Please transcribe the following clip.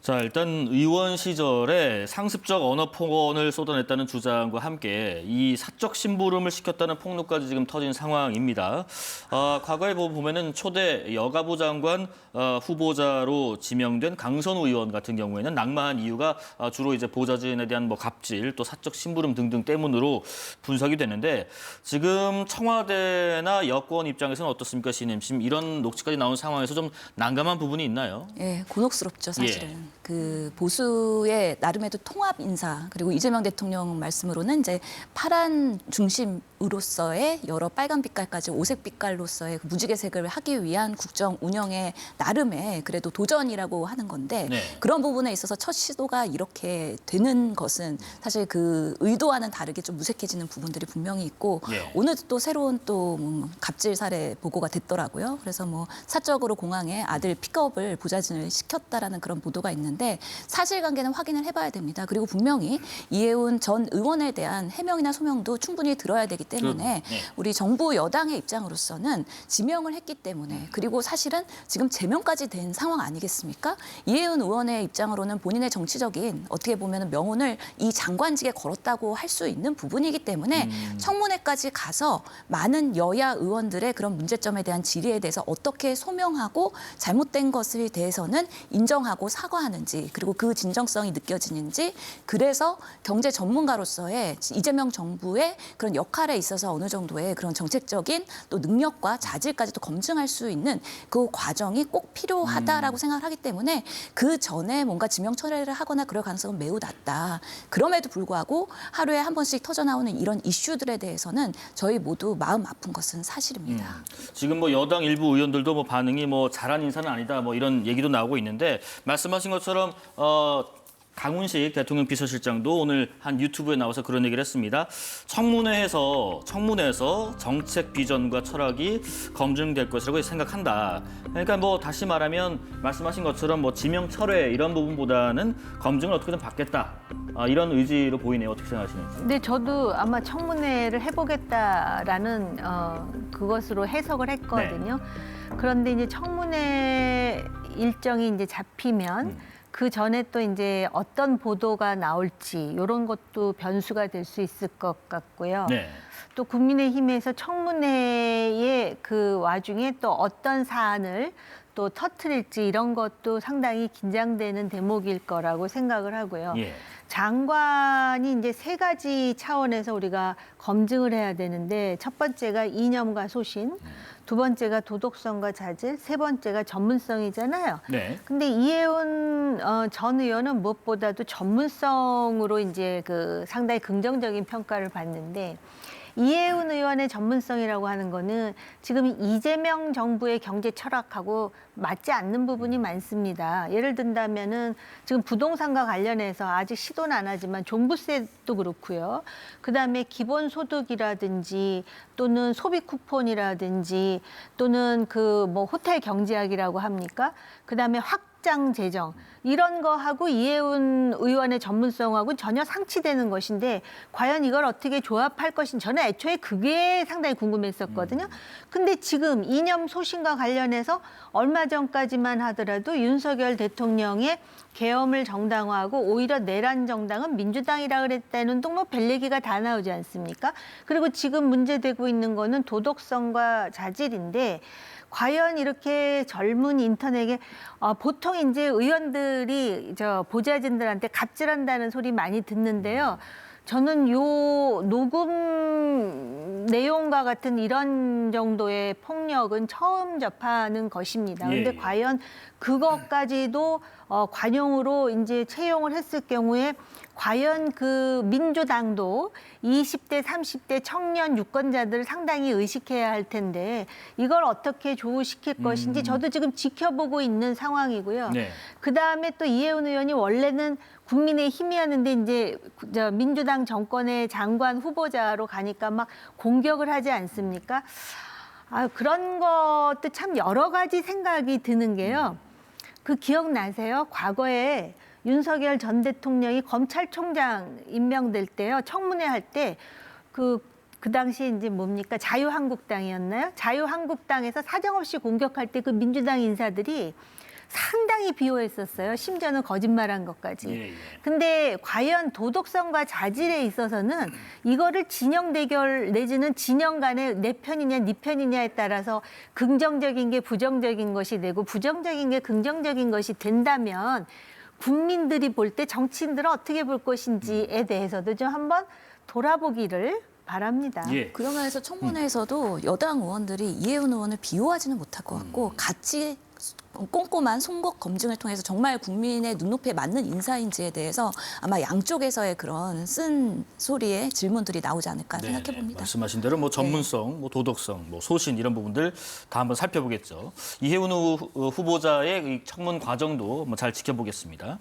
자, 일단 의원 시절에 상습적 언어 폭언을 쏟아냈다는 주장과 함께 이 사적 심부름을 시켰다는 폭로까지 지금 터진 상황입니다. 과거에 보면은 초대 여가부 장관 후보자로 지명된 강선우 의원 같은 경우에는 낙마한 이유가 주로 이제 보좌진에 대한 뭐 갑질, 또 사적 심부름 등등 때문으로 분석이 됐는데 지금 청와대나 여권 입장에서는 어떻습니까, 신임? 지금 이런 녹취까지 나온 상황에서 좀 난감한 부분이 있나요? 예, 곤혹스럽죠, 사실은. 예. 그 보수의 나름의 통합 인사, 그리고 이재명 대통령 말씀으로는 이제 파란 중심으로서의 여러 빨간 빛깔까지 오색 빛깔로서의 무지개색을 하기 위한 국정 운영의 나름의 그래도 도전이라고 하는 건데 네. 그런 부분에 있어서 첫 시도가 이렇게 되는 것은 사실 그 의도와는 다르게 좀 무색해지는 부분들이 분명히 있고 예. 오늘 또 새로운 또 갑질 사례 보고가 됐더라고요. 그래서 뭐 사적으로 공항에 아들 픽업을 보좌진을 시켰다라는 그런 보도가 있는데 사실관계는 확인을 해봐야 됩니다. 그리고 분명히 이해운 전 의원에 대한 해명이나 소명도 충분히 들어야 되기 때문에 네. 우리 정부 여당의 입장으로서는 지명을 했기 때문에 그리고 사실은 지금 제명까지 된 상황 아니겠습니까? 이해운 의원의 입장으로는 본인의 정치적인 어떻게 보면 명운을 이 장관직에 걸었다고 할 수 있는 부분이기 때문에 청문회까지 가서 많은 여야 의원들의 그런 문제점에 대한 질의에 대해서 어떻게 소명하고 잘못된 것에 대해서는 인정하고 사과하는지 그리고 그 진정성이 느껴지는지 그래서 경제 전문가로서의 이재명 정부의 그런 역할에 있어서 어느 정도의 그런 정책적인 또 능력과 자질까지도 검증할 수 있는 그 과정이 꼭 필요하다라고 생각을 하기 때문에 그 전에 뭔가 지명 철회를 하거나 그럴 가능성은 매우 낮다. 그럼에도 불구하고 하루에 한 번씩 터져나오는 이런 이슈들에 대해서는 저희 모두 마음 아픈 것은 사실입니다. 지금 뭐 여당 일부 의원들도 뭐 반응이 뭐 잘한 인사는 아니다 뭐 이런 얘기도 나오고 있는데 말씀하신 것처럼 강훈식 대통령 비서실장도 오늘 한 유튜브에 나와서 그런 얘기를 했습니다. 청문회에서 정책 비전과 철학이 검증될 것이라고 생각한다. 그러니까 뭐 다시 말하면 말씀하신 것처럼 뭐 지명 철회 이런 부분보다는 검증을 어떻게든 받겠다. 이런 의지로 보이네요. 어떻게 생각하시는지. 근데 저도 아마 청문회를 해보겠다라는 그것으로 해석을 했거든요. 그런데 이제 청문회 일정이 이제 잡히면 그 전에 또 이제 어떤 보도가 나올지 이런 것도 변수가 될 수 있을 것 같고요. 네. 또 국민의힘에서 청문회의 그 와중에 또 어떤 사안을 또 터뜨릴지 이런 것도 상당히 긴장되는 대목일 거라고 생각을 하고요. 예. 장관이 이제 세 가지 차원에서 우리가 검증을 해야 되는데 첫 번째가 이념과 소신, 두 번째가 도덕성과 자질, 세 번째가 전문성이잖아요. 네. 근데 이해운 전 의원은 무엇보다도 전문성으로 이제 그 상당히 긍정적인 평가를 받는데 이해운 의원의 전문성이라고 하는 거는 지금 이재명 정부의 경제 철학하고 맞지 않는 부분이 많습니다. 예를 든다면은 지금 부동산과 관련해서 아직 시도는 안 하지만 종부세도 그렇고요. 그다음에 기본소득이라든지 또는 소비 쿠폰이라든지 또는 그 뭐 호텔 경제학이라고 합니까? 그다음에 확장 재정 이런 거하고 이해운 의원의 전문성하고 전혀 상치되는 것인데 과연 이걸 어떻게 조합할 것인지 저는 애초에 그게 상당히 궁금했었거든요. 근데 지금 이념 소신과 관련해서 얼마 전까지만 하더라도 윤석열 대통령의 계엄을 정당화하고 오히려 내란 정당은 민주당이라 그랬다는 둥 뭐 별 얘기가 다 나오지 않습니까? 그리고 지금 문제되고 있는 거는 도덕성과 자질인데 과연 이렇게 젊은 인턴에게 보통 이제 의원들이 보좌진들한테 갑질한다는 소리 많이 듣는데요. 저는 요 녹음 내용과 같은 이런 정도의 폭력은 처음 접하는 것입니다. 그런데 과연 그것까지도 관용으로 이제 채용을 했을 경우에 과연 그 민주당도 20대, 30대 청년 유권자들을 상당히 의식해야 할 텐데 이걸 어떻게 조우시킬 것인지 저도 지금 지켜보고 있는 상황이고요. 네. 그다음에 또 이해운 의원이 원래는 국민의힘이었는데 이제 민주당 정권의 장관 후보자로 가니까 막 공격을 하지 않습니까? 그런 것도 참 여러 가지 생각이 드는 게요. 그 기억나세요? 과거에 윤석열 전 대통령이 검찰총장 임명될 때요. 청문회 할 때 그 당시 이제 뭡니까? 자유한국당이었나요? 자유한국당에서 사정없이 공격할 때 그 민주당 인사들이 상당히 비호했었어요. 심지어는 거짓말한 것까지. 예, 예. 근데 과연 도덕성과 자질에 있어서는 이거를 진영 대결 내지는 진영 간에 내 편이냐 네 편이냐에 따라서 긍정적인 게 부정적인 것이 되고 부정적인 게 긍정적인 것이 된다면 국민들이 볼 때 정치인들은 어떻게 볼 것인지에 대해서도 좀 한번 돌아보기를 바랍니다. 예. 그런 면에서 청문회에서도 여당 의원들이 이혜훈 의원을 비호하지는 못할 것 같고 같이 꼼꼼한 송곳 검증을 통해서 정말 국민의 눈높이에 맞는 인사인지에 대해서 아마 양쪽에서의 그런 쓴 소리의 질문들이 나오지 않을까 네네. 생각해 봅니다. 말씀하신 대로 뭐 전문성, 뭐 도덕성, 뭐 소신 이런 부분들 다 한번 살펴보겠죠. 이혜훈 후보자의 이 청문 과정도 뭐 잘 지켜보겠습니다.